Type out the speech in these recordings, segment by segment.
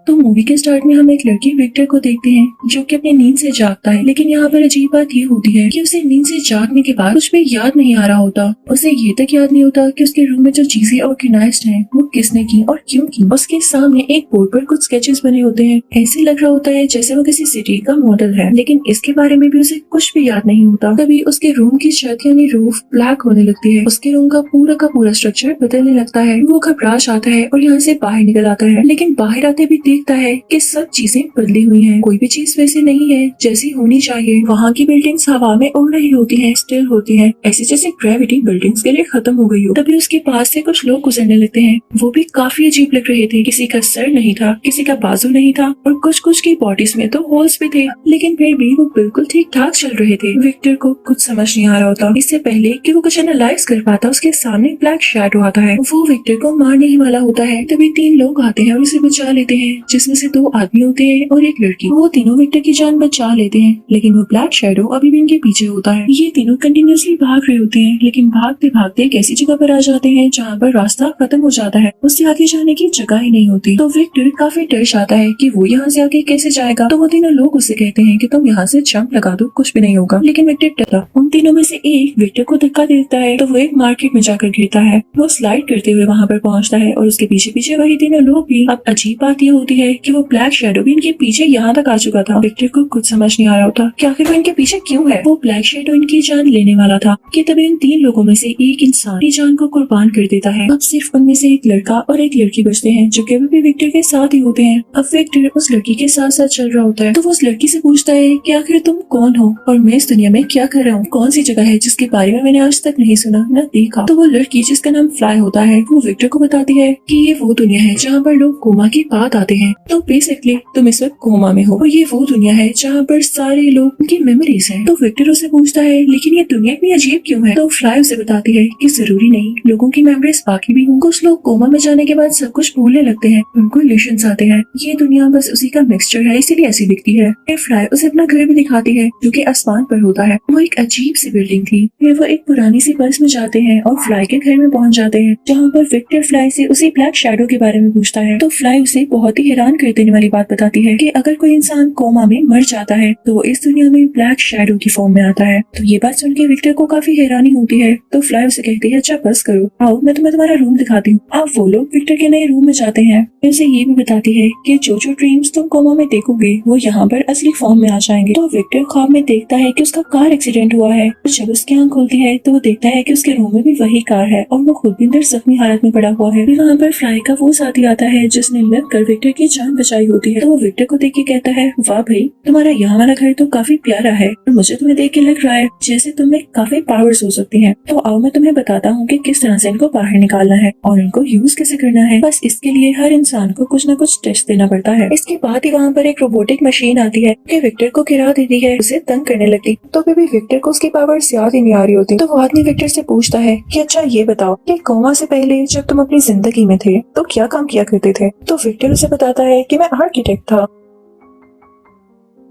तो मूवी के स्टार्ट में हम एक लड़की विक्टर को देखते हैं जो कि अपनी नींद से जागता है, लेकिन यहाँ पर अजीब बात ये होती है कि उसे नींद से जागने के बाद कुछ भी याद नहीं आ रहा होता। उसे ये तक याद नहीं होता कि उसके रूम में जो चीजें ऑर्गेनाइज्ड हैं वो किसने की और क्यों की। उसके सामने एक बोर्ड पर कुछ स्केचेस बने होते हैं, ऐसे लग रहा होता है जैसे वो किसी सिटी का मॉडल है, लेकिन इसके बारे में भी उसे कुछ भी याद नहीं होता। तभी उसके रूम की छत यानी रूफ ब्लैक होने लगती है, उसके रूम का पूरा स्ट्रक्चर बदलने लगता है। वो घबरा जाता है और यहाँ से बाहर निकल आता है, लेकिन बाहर आते भी देखता है कि सब चीजें बदली हुई हैं, कोई भी चीज वैसे नहीं है जैसी होनी चाहिए। वहाँ की बिल्डिंग्स हवा में उड़ रही होती हैं, स्टिल होती हैं, ऐसे जैसे ग्रेविटी बिल्डिंग्स के लिए खत्म हो गई हो। तभी उसके पास से कुछ लोग गुजरने लगते हैं, वो भी काफी अजीब लग रहे थे। किसी का सर नहीं था, किसी का बाजू नहीं था और कुछ की बॉडीज में तो होल्स भी थे, लेकिन फिर भी वो बिल्कुल ठीक ठाक चल रहे थे। विक्टर को कुछ समझ नहीं आ रहा होता। इससे पहले कि वो कुछ एनालाइज कर पाता, उसके सामने ब्लैक शैडो आता है, वो विक्टर को मारने ही वाला होता है। तभी 3 लोग आते हैं और उसे बचा लेते हैं, जिसमें से 2 आदमी होते हैं और एक लड़की। वो तीनों विक्टर की जान बचा लेते हैं, लेकिन वो ब्लैक शैडो अभी भी इनके पीछे होता है। ये तीनों कंटिन्यूअसली भाग रहे होते हैं, लेकिन भागते भागते एक ऐसी जगह पर आ जाते हैं जहाँ पर रास्ता खत्म हो जाता है, उससे आगे जाने की जगह ही नहीं होती। तो विक्टर काफी डर जाता है कि वो यहाँ से आगे कैसे जाएगा। तो वो तीनों लोग उसे कहते हैं कि तुम यहाँ से जंप लगा दो, कुछ भी नहीं होगा, लेकिन विक्टर डरा। उन तीनों में से एक विक्टर को धक्का देता है, तो वो एक मार्केट में जाकर गिरता है। वो स्लाइड करते हुए वहाँ पर पहुँचता है और उसके पीछे पीछे वही तीनों लोग भी। अब अजीब बात ये होती है कि वो ब्लैक शैडो भी इनके पीछे यहाँ तक आ चुका था। विक्टर को कुछ समझ नहीं आ रहा होता कि आखिर वो इनके पीछे क्यों है। वो ब्लैक शैडो इनकी जान लेने वाला था कि तभी इन 3 लोगों में से एक इंसान अपनी जान को कुर्बान कर देता है। अब सिर्फ उनमें से एक लड़का और एक लड़की बचते हैं जो कि भी विक्टर के साथ ही होते हैं। अब विक्टर उस लड़की के साथ साथ चल रहा होता है, तो वो उस लड़की से पूछता है कि आखिर तुम कौन हो और मैं इस दुनिया में क्या कर रहा हूँ, कौन सी जगह है जिसके बारे में मैंने आज तक नहीं सुना न देखा। तो वो लड़की जिसका नाम फ्लाई होता है वो विक्टर को बताती है कि ये वो दुनिया है जहाँ पर लोग कोमा की बात आते हैं। तो बेसिकली तुम इस वक्त कोमा में हो और ये वो दुनिया है जहाँ पर सारे लोग उनकी मेमोरीज हैं। तो विक्टर उसे पूछता है लेकिन ये दुनिया इतनी अजीब क्यों है। तो फ्लाई उसे बताती है कि जरूरी नहीं, लोगों की मेमोरीज बाकी भी हों। कुछ लोग कोमा में जाने के बाद सब कुछ भूलने लगते हैं, उनको इल्यूशंस आते हैं। ये दुनिया बस उसी का मिक्सचर है, इसीलिए ऐसी दिखती है। फिर फ्लाई उसे अपना घर भी दिखाती है जो कि आसमान पर होता है। वो एक अजीब सी बिल्डिंग थी। फिर वो एक पुरानी सी बस में जाते हैं और फ्लाई के घर में पहुंच जाते हैं, जहाँ पर विक्टर फ्लाई से उसी ब्लैक शैडो के बारे में पूछता है। तो फ्लाई उसे बहुत ही हैरान कर देने वाली बात बताती है कि अगर कोई इंसान कोमा में मर जाता है तो वो इस दुनिया में ब्लैक शैडो की फॉर्म में आता है। तो ये बात सुन के विक्टर को काफी हैरानी होती है। तो फ्लाई उसे कहती है अच्छा बस करो, आओ मैं तुम्हें तुम्हारा रूम दिखाती हूँ। अब वो लोग विक्टर के नए रूम में जाते हैं। फिर उसे ये भी बताती है कि जो ड्रीम्स तुम कोमा में देखोगे वो यहाँ पर असली फॉर्म में आ जाएंगे। तो विक्टर ख्वाब में देखता है कि उसका कार एक्सीडेंट हुआ है। जब उसकी आँख खुलती है तो वो देखता है कि उसके रूम में भी वही कार है और वो खुद भी अंदर जख्मी हालत में पड़ा हुआ है। वहाँ पर फ्लाई का वो साथी आता है जिसने मिलकर विक्टर की जान बचाई होती है। तो वो विक्टर को देख के कहता है वाह भाई, तुम्हारा यहाँ वाला घर तो काफी प्यारा है और मुझे तुम्हें देख के लग रहा है जैसे तुम्हें काफी पावर्स हो सकती हैं। तो आओ मैं तुम्हें बताता हूँ कि किस तरह से इनको बाहर निकालना है और इनको यूज कैसे करना है। बस इसके लिए हर इंसान को कुछ न कुछ टेस्ट देना पड़ता है। इसके बाद ही वहाँ पर एक रोबोटिक मशीन आती है कि विक्टर को गिरा देती है, उसे तंग करने लगती। तो फिर भी विक्टर को उसकी पावर्स याद ही नहीं आ रही होती। तो वो आदमी विक्टर से पूछता है कि अच्छा ये बताओ कि कोमा से पहले जब तुम अपनी जिंदगी में थे तो क्या काम किया करते थे। तो विक्टर उसे बताता है कि मैं आर्किटेक्ट था।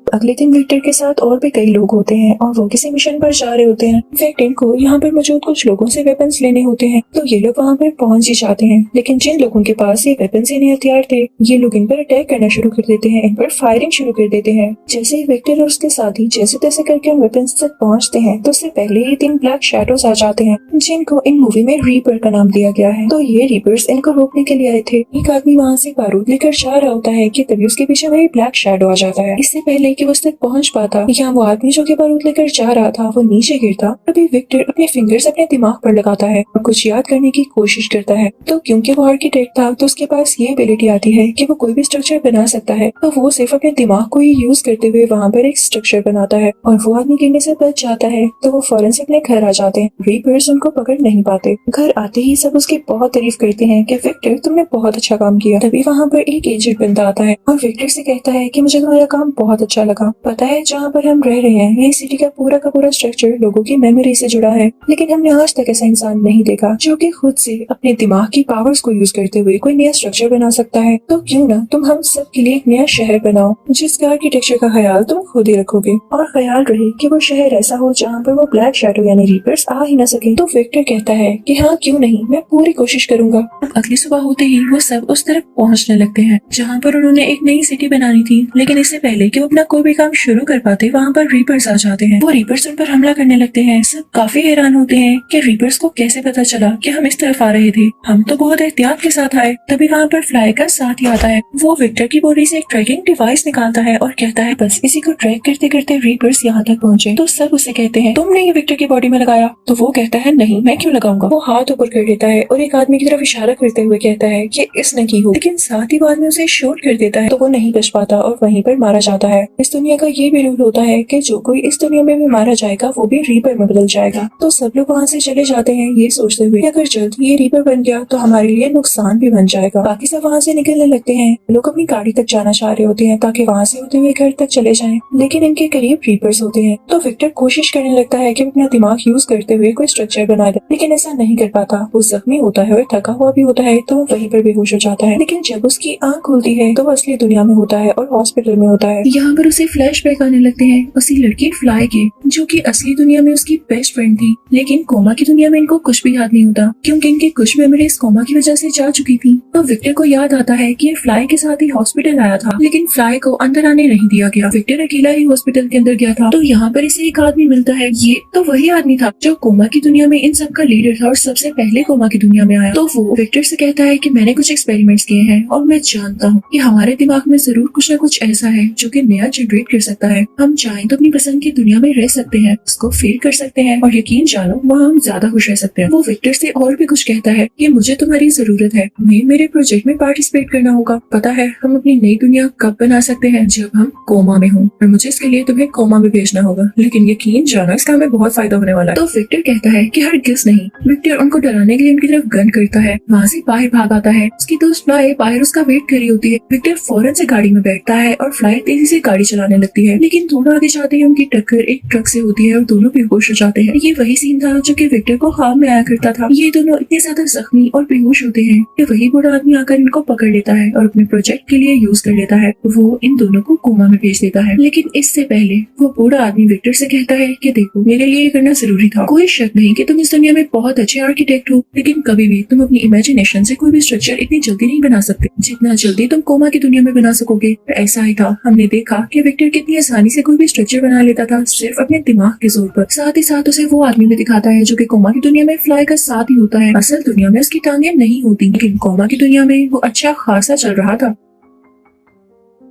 अगले दिन विक्टर के साथ और भी कई लोग होते हैं और वो किसी मिशन पर जा रहे होते हैं। विक्टर को यहाँ पर मौजूद कुछ लोगों से वेपन्स लेने होते हैं, तो ये लोग वहाँ पर पहुंच ही जाते हैं, लेकिन जिन लोगों के पास ये वेपन्स यानी हथियार थे ये लोग इन पर अटैक करना शुरू कर देते हैं, इन पर फायरिंग शुरू कर देते हैं। जैसे ही विक्टर और उसके साथी जैसे तैसे करके उन वेपन्स तक पहुँचते हैं तो उससे पहले ही 3 ब्लैक शैडोज आ जाते हैं जिनको इन मूवी में रीपर का नाम दिया गया है। तो ये रीपर्स इनको रोकने के लिए आए थे। एक आदमी वहाँ से बारूद लेकर जा रहा होता है कि तभी उसके पीछे वही ब्लैक शैडो आ जाता है। इससे पहले कि वो उस तक पहुंच पाता या वो आदमी जो कि बारूद लेकर जा रहा था वो नीचे गिरता, तभी विक्टर अपने फिंगर्स अपने दिमाग पर लगाता है और कुछ याद करने की कोशिश करता है। तो क्योंकि वो आर्किटेक्ट था तो उसके पास ये एबिलिटी आती है कि वो कोई भी स्ट्रक्चर बना सकता है। तो वो सिर्फ अपने दिमाग को ही यूज करते हुए वहाँ पर एक स्ट्रक्चर बनाता है और वो आदमी गिरने से बच जाता है। तो वो फौरन से अपने घर आ जाते हैं। रीपर्स उनको पकड़ नहीं पाते। घर आते ही सब उसकी बहुत तारीफ करते हैं कि विक्टर तुमने बहुत अच्छा काम किया। तभी वहाँ पर एक एजेंट बंदा आता है और विक्टर से कहता है कि मुझे तुम्हारा काम बहुत अच्छा लगा। पता है जहाँ पर हम रह रहे हैं ये सिटी का पूरा स्ट्रक्चर लोगों की मेमोरी से जुड़ा है, लेकिन हमने आज तक ऐसा इंसान नहीं देखा जो कि खुद से अपने दिमाग की पावर्स को यूज करते हुए कोई नया स्ट्रक्चर बना सकता है। तो क्यों ना तुम हम सब के लिए एक नया शहर बनाओ जिसका आर्किटेक्चर का ख्याल तुम खुद ही रखोगे, और ख्याल रहे कि वो शहर ऐसा हो जहाँ पर वो ब्लैक शैडो यानी रीपर्स आ ही न सके। तो विक्टर कहता है कि हाँ क्यों नहीं, मैं पूरी कोशिश करूंगा। अब अगली सुबह होते ही वो सब उस तरफ पहुँचने लगते हैं जहाँ पर उन्होंने एक नई सिटी बनानी थी, लेकिन इससे पहले कि वो अपना कोई भी काम शुरू कर पाते वहाँ पर रीपर्स आ जाते हैं। वो रीपर्स उन पर हमला करने लगते हैं। सब काफी हैरान होते हैं कि रीपर्स को कैसे पता चला कि हम इस तरफ आ रहे थे, हम तो बहुत एहतियात के साथ आए। तभी वहाँ पर फ्लाई का साथ ही आता है। वो विक्टर की बॉडी से एक ट्रैकिंग डिवाइस निकालता है और कहता है बस इसी को ट्रैक करते करते रीपर्स यहाँ तक पहुँचे। तो सब उसे कहते हैं तुमने ये विक्टर की बॉडी में लगाया। तो वो कहता है नहीं, मैं क्यों लगाऊंगा। वो हाथ ऊपर कर लेता है और एक आदमी की तरफ इशारा करते हुए कहता है कि इसने की हो, लेकिन साथ ही बाद में उसे शूट कर देता है। तो वो नहीं बच पाता और वहीं पर मारा जाता है। इस दुनिया का ये भी रूल होता है कि जो कोई इस दुनिया में भी मारा जाएगा वो भी रीपर में बदल जाएगा। तो सब लोग वहाँ से चले जाते हैं ये सोचते हुए अगर जल्द ये रीपर बन गया तो हमारे लिए नुकसान भी बन जाएगा। बाकी सब वहाँ से निकलने लगते हैं। लोग अपनी गाड़ी तक जाना चाह रहे होते हैं ताकि वहाँ से होते हुए घर तक चले जाएं, लेकिन इनके करीब रीपर्स होते हैं। तो विक्टर कोशिश करने लगता है कि अपना दिमाग यूज करते हुए कोई स्ट्रक्चर बना दे, लेकिन ऐसा नहीं कर पाता। वो जख्मी होता है और थका हुआ भी होता है, तो वो वहीं पर बेहोश हो जाता है। लेकिन जब उसकी आंख खुलती है तो वो असली दुनिया में होता है और हॉस्पिटल में होता है। यहाँ पर उसे फ्लैशबैक आने लगते हैं उसी लड़की फ्लाई के, जो कि असली दुनिया में उसकी बेस्ट फ्रेंड थी, लेकिन कोमा की दुनिया में इनको कुछ भी याद नहीं होता क्योंकि इनकी कुछ मेमोरीज कोमा की वजह से जा चुकी थी। तो विक्टर को याद आता है कि ये फ्लाई के साथ ही हॉस्पिटल आया था, लेकिन फ्लाई को अंदर आने नहीं दिया गया। विक्टर अकेला ही हॉस्पिटल के अंदर गया था। तो यहाँ पर इसे एक आदमी मिलता है। ये तो वही आदमी था जो कोमा की दुनिया में इन सब का लीडर था और सबसे पहले कोमा की दुनिया में आया। तो वो विक्टर से कहता है कि मैंने कुछ एक्सपेरिमेंट्स किए हैं और मैं जानता हूँ कि हमारे दिमाग में जरूर कुछ न कुछ ऐसा है जो कि नया जनरेट कर सकता है। हम चाहें तो अपनी पसंद की दुनिया में रह सकते हैं, उसको फील कर सकते हैं और यकीन जानो वहाँ हम ज्यादा खुश रह सकते हैं। वो विक्टर से और भी कुछ कहता है कि मुझे तुम्हारी जरूरत है, तुम्हें मेरे प्रोजेक्ट में पार्टिसिपेट करना होगा। पता है हम अपनी नई दुनिया कब बना सकते हैं, जब हम कोमा में हों, और मुझे इसके लिए तुम्हें कोमा में भेजना होगा, लेकिन यकीन जानो इसका हमें बहुत फायदा होने वाला है। तो विक्टर कहता है कि हरगिज़ नहीं। विक्टर उनको डराने के लिए उनकी तरफ गन करता है। वहाँ से बाहर भाग आता है। उसकी दोस्त फ्लाई बाहर उसका वेट कर रही होती है। विक्टर फौरन से गाड़ी में बैठता है और फ्लाई तेजी से गाड़ी चलाने लगती है, लेकिन थोड़ा आगे जाते ही उनकी टक्कर एक ट्रक से होती है और दोनों बेहोश हो जाते हैं। ये वही सीन था जो कि विक्टर को ख्वाब में आया करता था। ये दोनों इतने ज्यादा जख्मी और बेहोश होते हैं कि वही बूढ़ा आदमी आकर इनको पकड़ लेता है और अपने प्रोजेक्ट के लिए यूज कर लेता है। वो इन दोनों को कोमा में भेज देता है, लेकिन इससे पहले वो बूढ़ा आदमी विक्टर से कहता है कि देखो मेरे लिए ये करना जरूरी था। कोई शक नहीं कि तुम इस दुनिया में बहुत अच्छे आर्किटेक्ट हो, लेकिन कभी भी तुम अपनी इमेजिनेशन से कोई भी स्ट्रक्चर इतनी जल्दी नहीं बना सकते जितना जल्दी तुम कोमा की दुनिया में बना सकोगे। ऐसा ही था। हमने देखा कि विक्टर कितनी आसानी से कोई भी स्ट्रक्चर बना लेता था सिर्फ अपने दिमाग के जोर पर। साथ ही साथ उसे वो आदमी भी दिखाता है जो कि कोमा की दुनिया में फ्लाई का साथ ही होता है। असल दुनिया में उसकी टांगें नहीं होती, लेकिन कोमा की दुनिया में वो अच्छा खासा चल रहा था।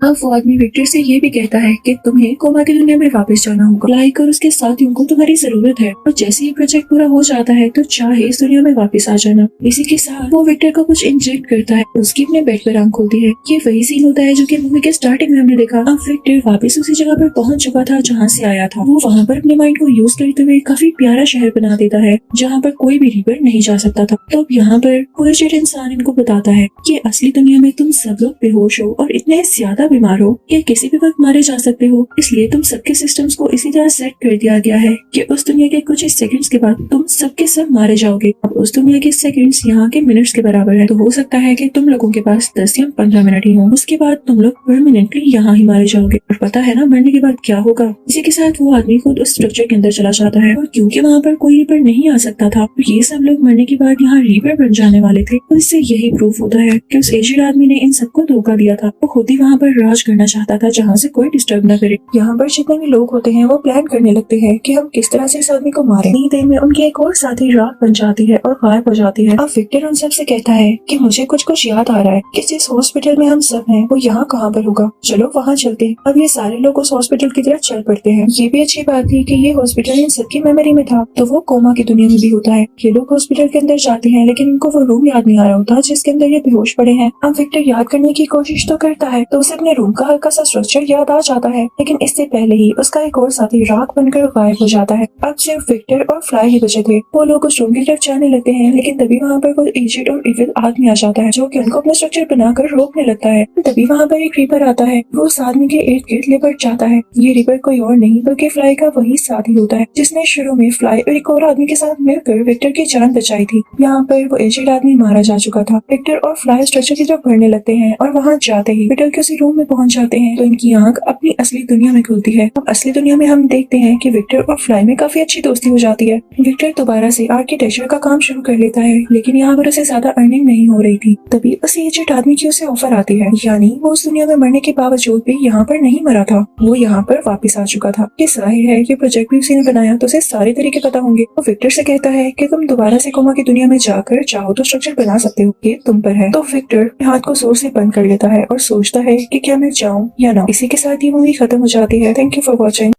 अब वो आदमी विक्टर से ये भी कहता है कि तुम्हें कोमा की दुनिया में वापस जाना होगा। लाइक और उसके साथियों को तुम्हारी जरूरत है, और जैसे ही प्रोजेक्ट पूरा हो जाता है तो चाहे इस दुनिया में वापस आ जाना। इसी के साथ वो विक्टर को कुछ इंजेक्ट करता है। उसकी अपने बेड पर आंख खुलती है। ये वही सीन होता है जो कि मूवी के स्टार्टिंग में हमने देखा। अब विक्टर वापस उसी जगह पर पहुंच चुका था जहाँ से आया था। वो वहाँ पर अपने माइंड को यूज करते हुए काफी प्यारा शहर बना देता है जहाँ पर कोई भी रीपर नहीं जा सकता था। तो अब यहाँ पर पुरजेट इंसान इनको बताता है कि असली दुनिया में तुम सब लोग बेहोश हो और इतने ज्यादा बीमार हो कि किसी भी वक्त मारे जा सकते हो, इसलिए तुम सबके सिस्टम्स को इसी तरह सेट कर दिया गया है कि उस दुनिया के कुछ सेकंड्स के बाद तुम सबके सब मारे जाओगे। अब उस दुनिया के सेकंड्स यहाँ के मिनट्स के बराबर है, तो हो सकता है कि तुम लोगों के पास 10 या 15 मिनट ही हो। उसके बाद तुम लोग परमानेंटली यहाँ ही मारे जाओगे। और पता है ना मरने के बाद क्या होगा। इसी के साथ वो आदमी खुद उस स्ट्रक्चर के अंदर चला जाता है, और क्योंकि वहाँ पर कोई रीपर नहीं आ सकता था, तो ये सब लोग मरने के बाद यहाँ रीपर बन जाने वाले थे। तो इससे यही प्रूफ होता है कि उस एजेड आदमी ने इन सबको धोखा दिया था। वो खुद ही वहाँ पर राज करना चाहता था जहाँ से कोई डिस्टर्ब न करे। यहाँ पर जितने भी लोग होते हैं वो प्लान करने लगते हैं कि हम किस तरह से इस आदमी को मारें। इतनी देर में उनकी एक और साथी रात बन जाती है और गायब हो जाती है। अब विक्टर उन सबसे कहता है कि मुझे कुछ याद आ रहा है कि जिस हॉस्पिटल में हम सब हैं वो यहाँ कहाँ पर होगा, चलो वहाँ चलते हैं। अब ये सारे लोग उस हॉस्पिटल की तरफ चल पड़ते हैं। ये भी अच्छी बात थी कि ये हॉस्पिटल इन सबकी मेमोरी में था, तो वो कोमा की दुनिया में भी होता है। ये लोग हॉस्पिटल के अंदर जाते हैं, लेकिन इनको वो रूम याद नहीं आ रहा होता जिसके अंदर ये बेहोश पड़े हैं। अब विक्टर याद करने की कोशिश तो करता है, तो उसे अपने अपने रूम का हल्का सा स्ट्रक्चर याद आ जाता है, लेकिन इससे पहले ही उसका एक और साथी राख बनकर गायब हो जाता है। अब सिर्फ विक्टर और फ्लाई ही बचे थे। वो लोग उस रूम की तरफ जाने लगते हैं, लेकिन तभी वहाँ पर कोई एजेड और इविल आदमी आ जाता है जो कि उनको अपना स्ट्रक्चर बनाकर रोकने लगता है। तभी वहाँ पर एक रीपर आता है। वो उस आदमी के इर्द गिर्द लिपट जाता है। ये रीपर कोई और नहीं बल्कि फ्लाई का वही साथी होता है जिसने शुरू में फ्लाई और एक और आदमी के साथ मिलकर विक्टर की जान बचाई थी। यहाँ पर वो एजेड आदमी मारा जा चुका था। विक्टर और फ्लाई स्ट्रक्चर की तरफ बढ़ने लगते हैं और वहाँ जाते ही विक्टर के उसी रूम में पहुंच जाते हैं तो इनकी आंख अपनी असली दुनिया में खुलती है। अब असली दुनिया में हम देखते हैं कि विक्टर और फ्लाई में काफी अच्छी दोस्ती हो जाती है। विक्टर दोबारा से आर्किटेक्चर का काम शुरू कर लेता है, लेकिन यहाँ पर उसे ज्यादा अर्निंग नहीं हो रही थी। तभी उस एजेड आदमी की उसे ऑफर आती है, यानी वो उस दुनिया में मरने के बावजूद भी यहाँ पर नहीं मरा था, वो यहाँ पर वापस आ चुका था। ये जाहिर है कि प्रोजेक्ट भी उसी ने बनाया तो उसे सारे तरीके पता होंगे। वो विक्टर से कहता है कि तुम दोबारा से कोमा की दुनिया में जाकर चाहो तो स्ट्रक्चर बना सकते हो, ये तुम पर है। तो विक्टर हाथ को जोर से बंद कर लेता है और सोचता है कि क्या मैं जाऊं या ना। इसी के साथ ये मूवी खत्म हो जाती है। Thank you for watching.